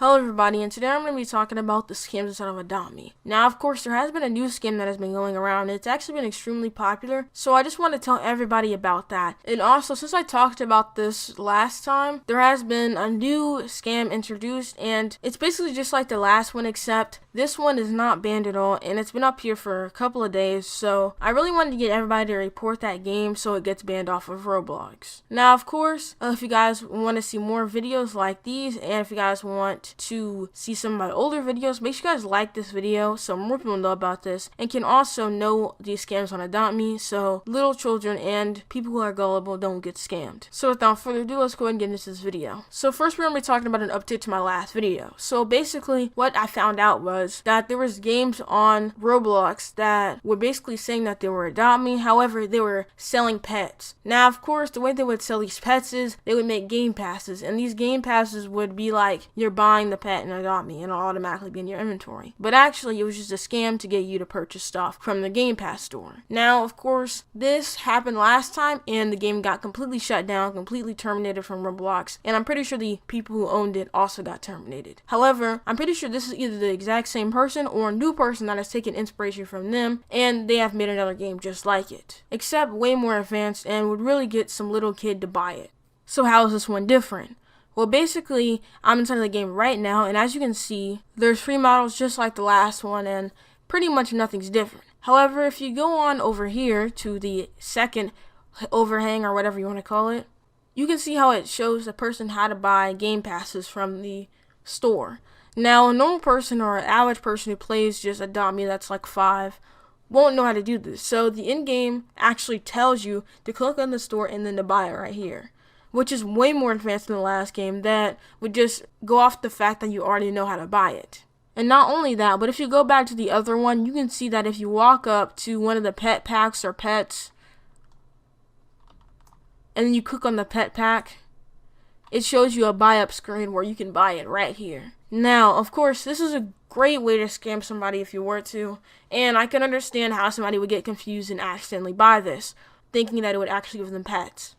Hello everybody, and today I'm going to be talking about the scams inside of Adopt Me. Now, of course, there has been a new scam that has been going around, and it's actually been extremely popular, so I just want to tell everybody about that. And also, since I talked about this last time, there has been a new scam introduced, and it's basically just like the last one, except this one is not banned at all, and it's been up here for a couple of days, so I really wanted to get everybody to report that game so it gets banned off of Roblox. Now, of course, if you guys want to see more videos like these, and if you guys want to see some of my older videos, make sure you guys like this video so more people know about this and can also know these scams on Adopt Me so little children and people who are gullible don't get scammed. So without further ado, let's go ahead and get into this video. So first we're going to be talking about an update to my last video. So basically what I found out was that there was games on Roblox that were basically saying that they were Adopt Me, however they were selling pets. Now of course the way they would sell these pets is they would make game passes, and these game passes would be like you're buying the pet and Adopt Me and it'll automatically be in your inventory. But actually it was just a scam to get you to purchase stuff from the Game Pass store. Now of course this happened last time and the game got completely shut down, completely terminated from Roblox, and I'm pretty sure the people who owned it also got terminated. However, I'm pretty sure this is either the exact same person or a new person that has taken inspiration from them and they have made another game just like it, except way more advanced and would really get some little kid to buy it. So how is this one different? Well, basically, I'm inside of the game right now, and as you can see, there's free models just like the last one, and pretty much nothing's different. However, if you go on over here to the second overhang, or whatever you want to call it, you can see how it shows the person how to buy game passes from the store. Now, a normal person or an average person who plays just Adopt Me that's like 5 won't know how to do this. So the in-game actually tells you to click on the store and then to buy it right here, which is way more advanced than the last game that would just go off the fact that you already know how to buy it. And not only that, but if you go back to the other one, you can see that if you walk up to one of the pet packs or pets, and then you click on the pet pack, it shows you a buy up screen where you can buy it right here. Now, of course, this is a great way to scam somebody if you were to, and I can understand how somebody would get confused and accidentally buy this, thinking that it would actually give them pets.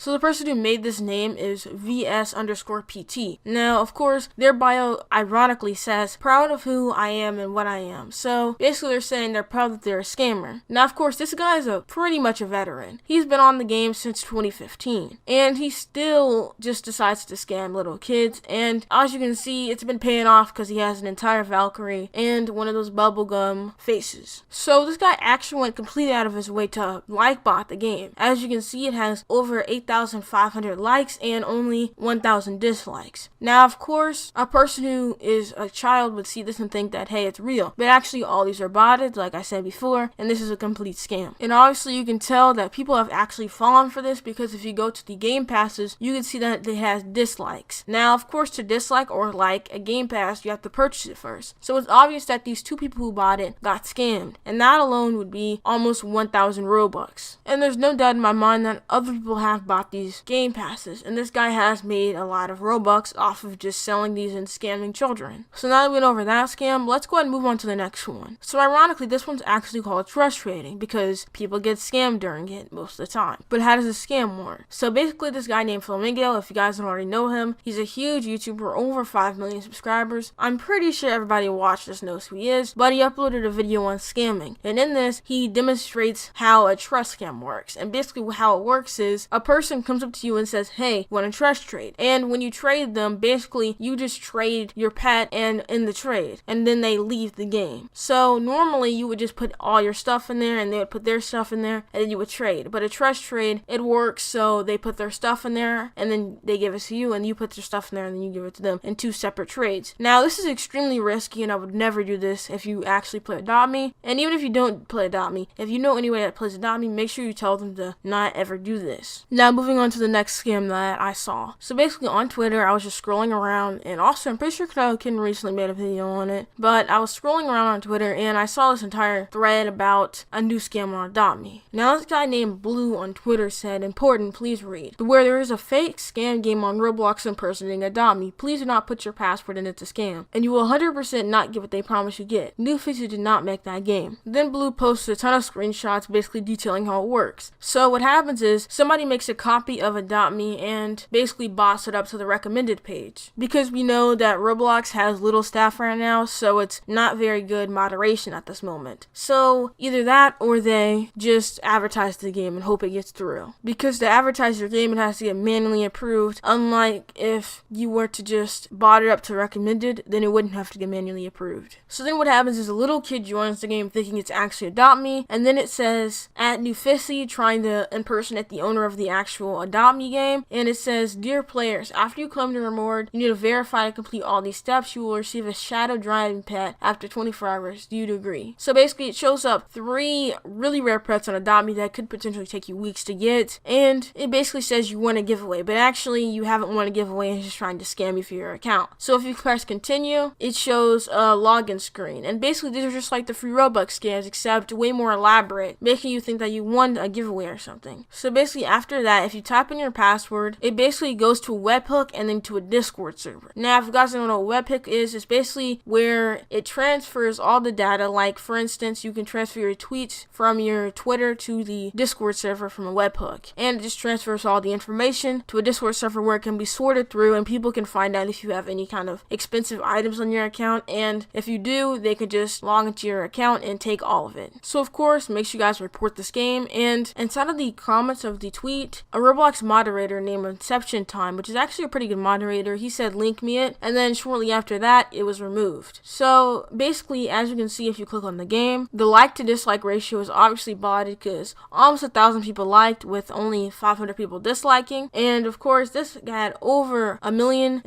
So the person who made this name is VS_PT. Now, of course, their bio ironically says, proud of who I am and what I am. So basically they're saying they're proud that they're a scammer. Now, of course, this guy is pretty much a veteran. He's been on the game since 2015. And he still just decides to scam little kids. And as you can see, it's been paying off because he has an entire Valkyrie and one of those bubblegum faces. So this guy actually went completely out of his way to like bot the game. As you can see, it has over 8,500 likes and only 1,000 dislikes. Now, of course, a person who is a child would see this and think that, hey, it's real. But actually, all these are botted, like I said before, and this is a complete scam. And obviously, you can tell that people have actually fallen for this because if you go to the game passes, you can see that it has dislikes. Now, of course, to dislike or like a game pass, you have to purchase it first. So it's obvious that these two people who bought it got scammed. And that alone would be almost 1,000 Robux. And there's no doubt in my mind that other people have bought these game passes, and this guy has made a lot of Robux off of just selling these and scamming children. So now that we went over that scam, let's go ahead and move on to the next one. So ironically, this one's actually called trust trading because people get scammed during it most of the time. But how does this scam work? So basically, this guy named Flamingo, if you guys don't already know him, he's a huge YouTuber, over 5 million subscribers. I'm pretty sure everybody who watched this knows who he is, but he uploaded a video on scamming, and in this he demonstrates how a trust scam works. And basically how it works is a person comes up to you and says, hey, want to trust trade? And when you trade them, basically you just trade your pet and in the trade, and then they leave the game. So normally you would just put all your stuff in there and they would put their stuff in there and then you would trade. But a trust trade, it works so they put their stuff in there and then they give it to you, and you put your stuff in there and then you give it to them in 2 separate trades. Now this is extremely risky and I would never do this if you actually play Adopt Me. And even if you don't play Adopt Me, if you know anybody that plays Adopt Me, make sure you tell them to not ever do this. Now moving on to the next scam that I saw. So basically on Twitter, I was just scrolling around, and also I'm pretty sure Kid recently made a video on it, but I was scrolling around on Twitter and I saw this entire thread about a new scam on Adopt Me. Now this guy named Blue on Twitter said, important, please read. Where there is a fake scam game on Roblox impersonating Adopt Me, please do not put your password in, it's a scam, and you will 100% not get what they promise you get. New features did not make that game. Then Blue posted a ton of screenshots basically detailing how it works. So what happens is somebody makes a copy of Adopt Me and basically boss it up to the recommended page. Because we know that Roblox has little staff right now, so it's not very good moderation at this moment. So either that or they just advertise the game and hope it gets through. Because to advertise your game, it has to get manually approved. Unlike if you were to just bot it up to recommended, then it wouldn't have to get manually approved. So then what happens is a little kid joins the game thinking it's actually Adopt Me, and then it says at Nufisi trying to impersonate the owner of the actual Adopt Me game, and it says, "Dear players, after you claim the reward, you need to verify and complete all these steps. You will receive a shadow driving pet after 24 hours. Do you agree?" So basically it shows up 3 really rare pets on Adopt Me that could potentially take you weeks to get, and it basically says you won a giveaway, but actually you haven't won a giveaway and it's just trying to scam you for your account. So if you press continue, it shows a login screen, and basically these are just like the free Robux scams except way more elaborate, making you think that you won a giveaway or something. So basically after that, if you type in your password, it basically goes to a webhook and then to a Discord server. Now if you guys don't know what a webhook is, it's basically where it transfers all the data. Like for instance, you can transfer your tweets from your Twitter to the Discord server from a webhook, and it just transfers all the information to a Discord server where it can be sorted through and people can find out if you have any kind of expensive items on your account, and if you do, they could just log into your account and take all of it. So of course, make sure you guys report this game, and inside of the comments of the tweet, a Roblox moderator named Inception Time, which is actually a pretty good moderator, he said link me it, and then shortly after that, it was removed. So basically, as you can see if you click on the game, the like to dislike ratio is obviously botted because almost 1,000 people liked with only 500 people disliking, and of course this had over 1.5 million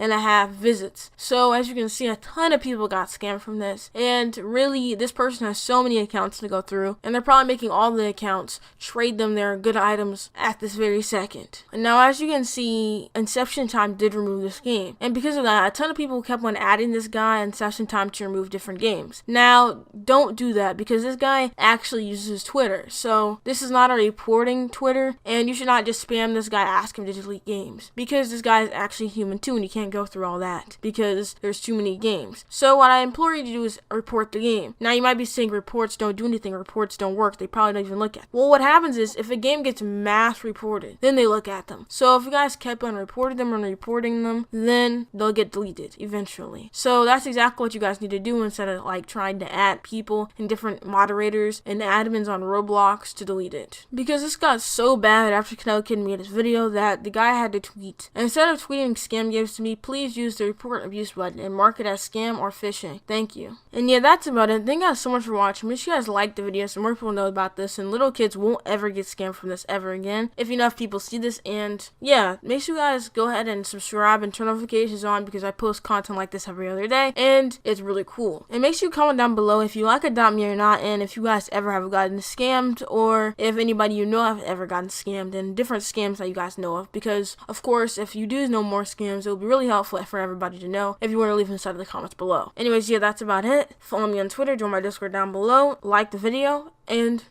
visits. So as you can see, a ton of people got scammed from this, and really this person has so many accounts to go through, and they're probably making all the accounts trade them their good items at this very second. And now as you can see, Inception Time did remove this game, and because of that, a ton of people kept on adding this guy Inception Time to remove different games. Now don't do that because this guy actually uses Twitter, so this is not a reporting Twitter, and you should not just spam this guy, ask him to delete games, because this guy is actually human too, and you can't go through all that because there's too many games. So what I implore you to do is report the game. Now you might be saying reports don't do anything, reports don't work, they probably don't even look at it. Well, what happens is if a game gets mass reported, then they look at them. So if you guys kept on reporting them and reporting them, then they'll get deleted eventually. So that's exactly what you guys need to do instead of like trying to add people and different moderators and admins on Roblox to delete it. Because this got so bad after Canelo Kid made this video that the guy had to tweet, instead of tweeting scam games to me, please use the report abuse button and mark it as scam or phishing. Thank you. And yeah, that's about it. Thank you guys so much for watching. Make sure you guys like the video so more people know about this, and little kids won't ever get scammed from this ever again if enough people see this. And yeah, make sure you guys go ahead and subscribe and turn notifications on because I post content like this every other day, and it's really cool. And make sure you comment down below if you like Adopt Me or not, and if you guys ever have gotten scammed, or if anybody you know have ever gotten scammed, and different scams that you guys know of, because of course if you do know more scams, it will be really helpful for everybody to know if you want to leave inside of the comments below. Anyways, yeah, that's about it. Follow me on Twitter, join my Discord down below, like the video, and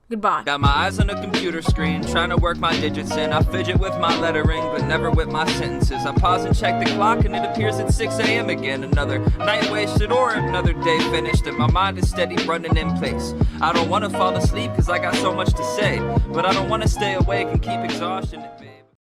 goodbye. Got my eyes on a computer screen, trying to work my digits in. I fidget with my lettering, but never with my sentences. I pause and check the clock, and it appears it's 6 a.m. again. Another night wasted or another day finished, and my mind is steady running in place. I don't want to fall asleep, cause I got so much to say, but I don't want to stay awake and keep exhaustion at bay.